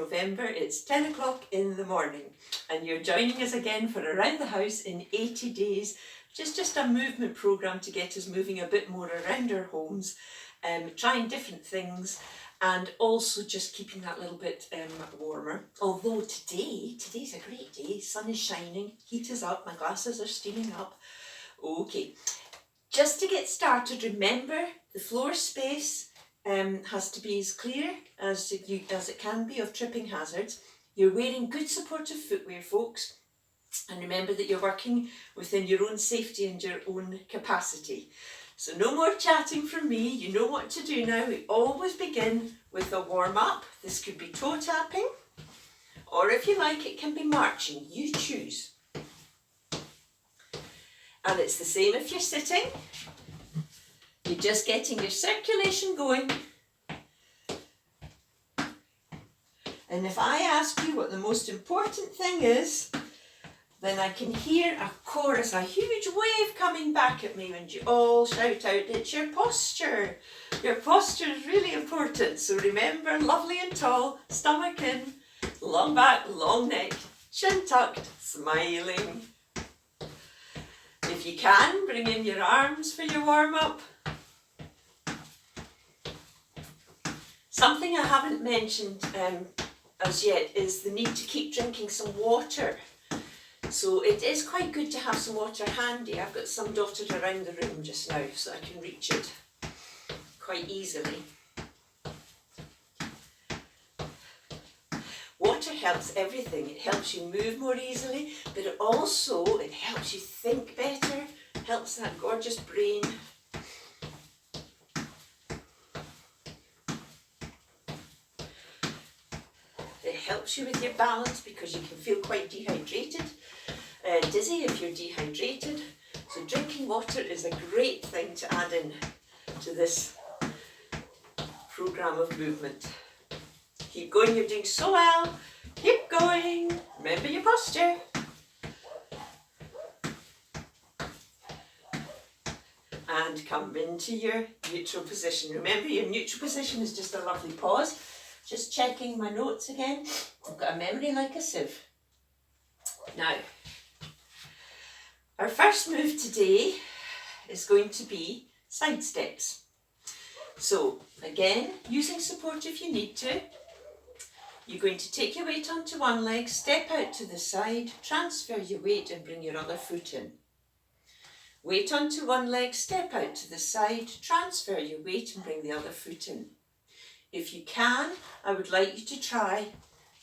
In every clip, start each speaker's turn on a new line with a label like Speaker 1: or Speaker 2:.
Speaker 1: November. It's 10 o'clock in the morning and you're joining us again for Around the House in 80 Days, which is just a movement programme to get us moving a bit more around our homes, trying different things and also just keeping that little bit warmer. Although today's a great day, sun is shining, heat is up, my glasses are steaming up. Okay, just to get started, remember the floor space has to be as clear as it can be of tripping hazards. You're wearing good supportive footwear, folks, and remember that you're working within your own safety and your own capacity. So no more chatting from me, you know what to do now. We always begin with a warm up. This could be toe tapping, or if you like it can be marching, you choose. And it's the same if you're sitting. You're just getting your circulation going. And if I ask you what the most important thing is, then I can hear a chorus, a huge wave coming back at me when you all shout out, it's your posture. Your posture is really important. So remember, lovely and tall, stomach in, long back, long neck, chin tucked, smiling. If you can, bring in your arms for your warm up. Something I haven't mentioned as yet is the need to keep drinking some water. So it is quite good to have some water handy. I've got some dotted around the room just now so I can reach it quite easily. Water helps everything. It helps you move more easily, but it helps you think better, helps that gorgeous brain. It helps you with your balance because you can feel quite dehydrated, dizzy if you're dehydrated. So drinking water is a great thing to add in to this programme of movement. Keep going, you're doing so well. Keep going. Remember your posture. And come into your neutral position. Remember, your neutral position is just a lovely pause. Just checking my notes again. I've got a memory like a sieve. Now, our first move today is going to be side steps. So, again, using support if you need to. You're going to take your weight onto one leg, step out to the side, transfer your weight and bring your other foot in. Weight onto one leg, step out to the side, transfer your weight and bring the other foot in. If you can, I would like you to try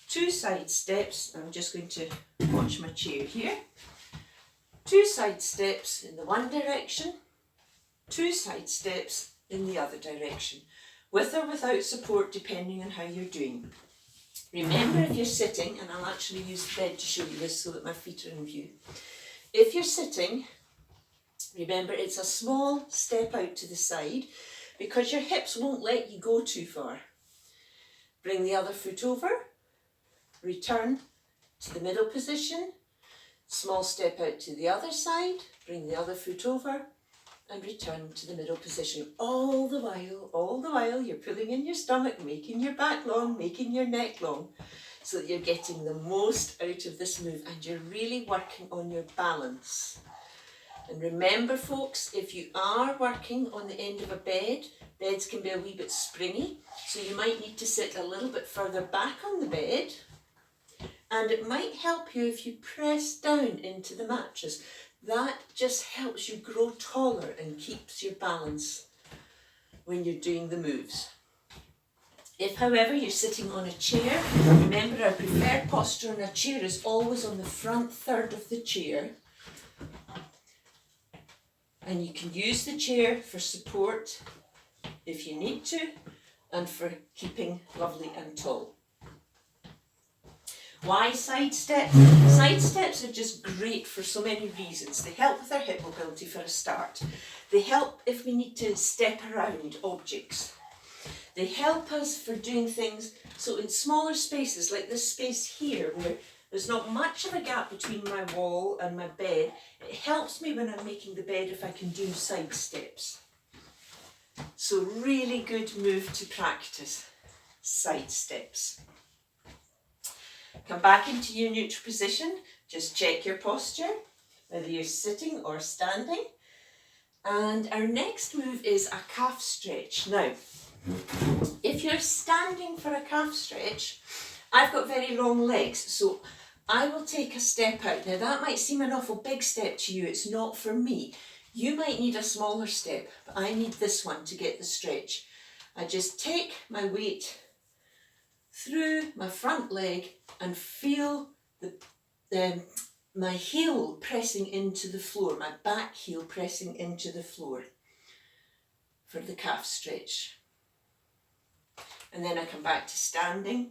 Speaker 1: 2 side steps. I'm just going to watch my chair here. 2 side steps in the one direction, 2 side steps in the other direction, with or without support depending on how you're doing. Remember, if you're sitting, and I'll actually use the bed to show you this so that my feet are in view. If you're sitting, remember it's a small step out to the side because your hips won't let you go too far. Bring the other foot over, return to the middle position, small step out to the other side, bring the other foot over and return to the middle position. All the while you're pulling in your stomach, making your back long, making your neck long, so that you're getting the most out of this move and you're really working on your balance. And remember, folks, if you are working on the end of a bed, beds can be a wee bit springy, so you might need to sit a little bit further back on the bed, and it might help you if you press down into the mattress. That just helps you grow taller and keeps your balance when you're doing the moves. If, however, you're sitting on a chair, remember our preferred posture on a chair is always on the front third of the chair. And you can use the chair for support if you need to and for keeping lovely and tall. Why side steps? Side steps are just great for so many reasons. They help with our hip mobility for a start. They help if we need to step around objects. They help us for doing things, so in smaller spaces like this space here where there's not much of a gap between my wall and my bed. It helps me when I'm making the bed if I can do side steps. So really good move to practice, side steps. Come back into your neutral position. Just check your posture, whether you're sitting or standing. And our next move is a calf stretch. Now, if you're standing for a calf stretch, I've got very long legs, so I will take a step out. Now that might seem an awful big step to you, it's not for me. You might need a smaller step, but I need this one to get the stretch. I just take my weight through my front leg and feel my heel pressing into the floor, my back heel pressing into the floor for the calf stretch. And then I come back to standing,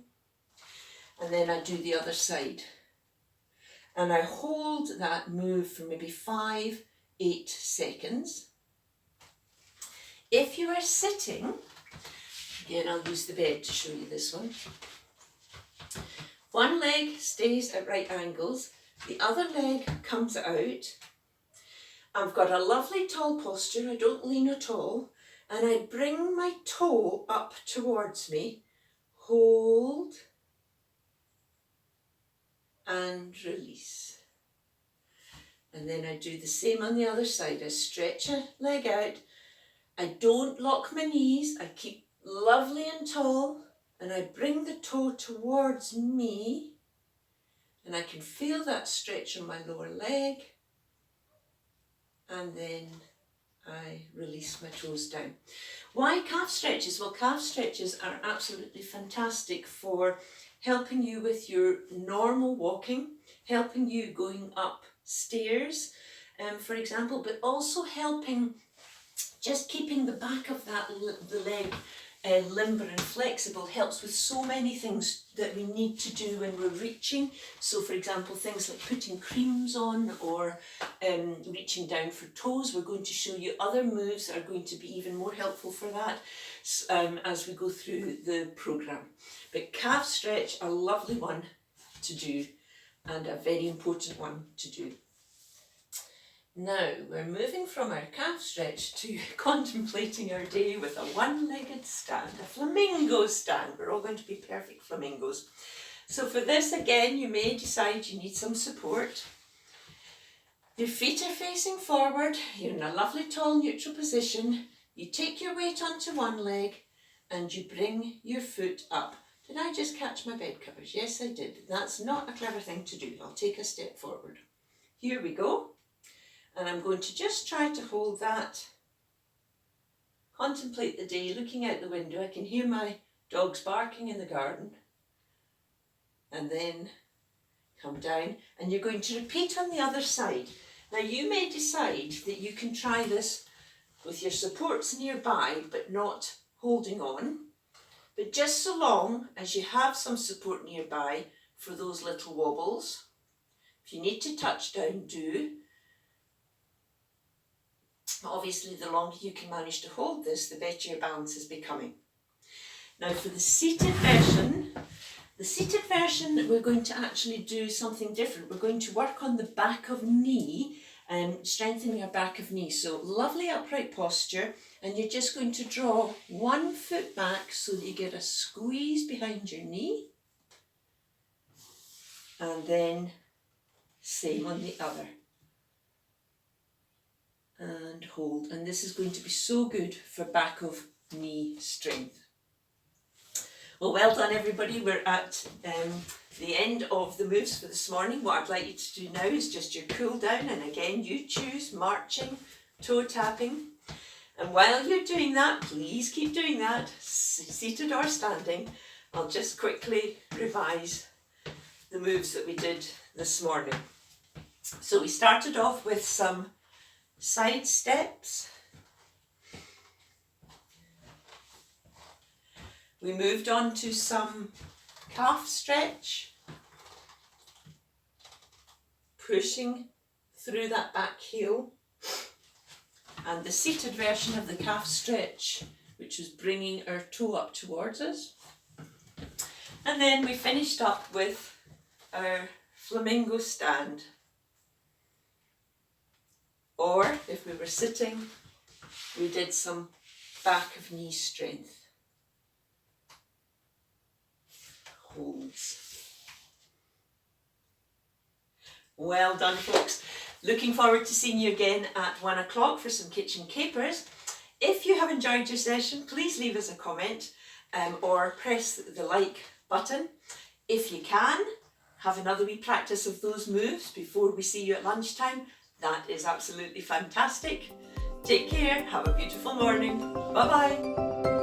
Speaker 1: and then I do the other side. And I hold that move for maybe 5-8 seconds. If you are sitting, again I'll use the bed to show you this one. One leg stays at right angles, the other leg comes out. I've got a lovely tall posture, I don't lean at all, and I bring my toe up towards me, hold, and release. And then I do the same on the other side. I stretch a leg out, I don't lock my knees, I keep lovely and tall, and I bring the toe towards me, and I can feel that stretch on my lower leg, and then I release my toes down. Why calf stretches? Well, calf stretches are absolutely fantastic for helping you with your normal walking, helping you going up stairs, for example, but also helping just keeping the back of the leg limber and flexible. Helps with so many things that we need to do when we're reaching. So for example, things like putting creams on or reaching down for toes. We're going to show you other moves that are going to be even more helpful for that as we go through the program. But calf stretch, a lovely one to do and a very important one to do. Now we're moving from our calf stretch to contemplating our day with a one-legged stand, a flamingo stand. We're all going to be perfect flamingos. So for this, again, you may decide you need some support. Your feet are facing forward, you're in a lovely tall neutral position. You take your weight onto one leg and you bring your foot up. Did I just catch my bed covers? Yes, I did. That's not a clever thing to do. I'll take a step forward. Here we go. And I'm going to just try to hold that, contemplate the day, looking out the window. I can hear my dogs barking in the garden. And then come down, and you're going to repeat on the other side. Now you may decide that you can try this with your supports nearby, but not holding on. But just so long as you have some support nearby for those little wobbles. If you need to touch down, do. Obviously, the longer you can manage to hold this, the better your balance is becoming. Now for the seated version, we're going to actually do something different. We're going to work on the back of knee and strengthening our back of knee. So lovely upright posture, and you're just going to draw one foot back so that you get a squeeze behind your knee. And then same on the other. And hold, and this is going to be so good for back of knee strength. Well done everybody. We're at the end of the moves for this morning. What I'd like you to do now is just your cool down, and again you choose marching, toe tapping, and while you're doing that, please keep doing that, seated or standing. I'll just quickly revise the moves that we did this morning. So we started off with some side steps. We moved on to some calf stretch, pushing through that back heel, and the seated version of the calf stretch, which was bringing our toe up towards us. And then we finished up with our flamingo stand. Or if we were sitting, we did some back of knee strength. Holds. Well done, folks. Looking forward to seeing you again at 1 o'clock for some kitchen capers. If you have enjoyed your session, please leave us a comment or press the like button. If you can, have another wee practice of those moves before we see you at lunchtime. That is absolutely fantastic. Take care, have a beautiful morning. Bye-bye.